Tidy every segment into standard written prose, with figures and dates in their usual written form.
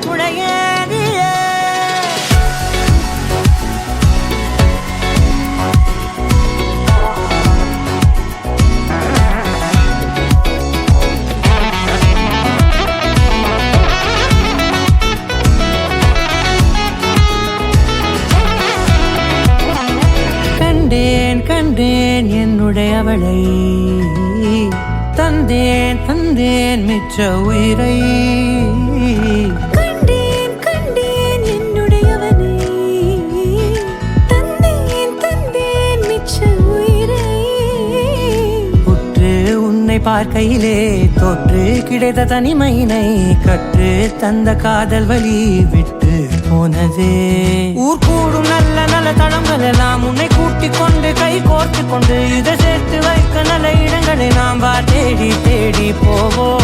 வழித்துணையே நீயே. கண்டேன் என்னுடையவளை, தந்தேன் மிச்ச உயிரை. கண்டேன் என்னுடையவனை, தந்தேன் மிச்ச உயிரை. உற்று உன்னை பார்க்கையிலே தொற்று கிடைத்த தனிமையினை கற்று தந்த காதல் வழி விட்டு போனதே. ஊர் கூடும் நல்ல நல்ல தளங்கள் எல்லாம் உன்னை கூட்டிக் கொண்டு கை கோர்த்து கொண்டு இதை சேர்த்து வைக்க நல்ல இடங்களை நாம் தேடி தேடி போவோம்.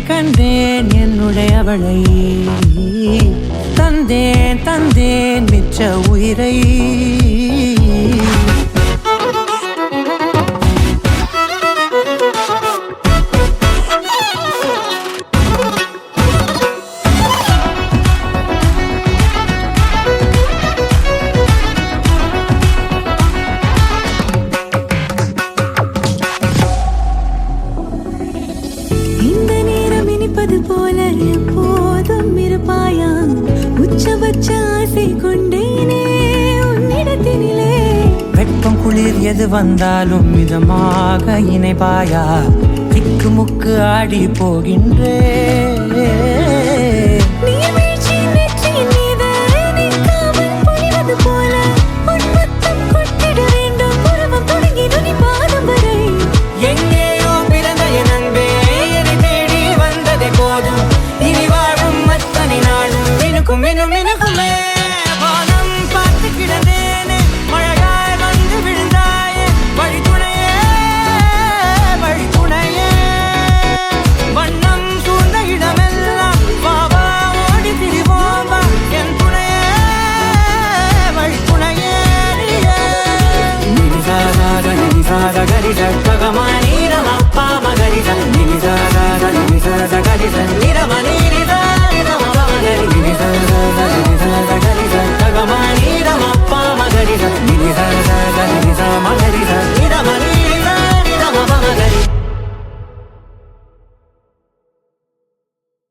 கண்டேன் என்னுடையவளை, தந்தேன் மிச்ச உயிரை. போல எப்போதும் இருப்பாயா, உச்சபட்ச ஆசை கொண்டேனே உன்னிடத்தினிலே. வெப்பம் குளிர் எது வந்தாலும் மிதமாக இணைப்பாயா, திக்கு முக்கு ஆடி போகின்றே.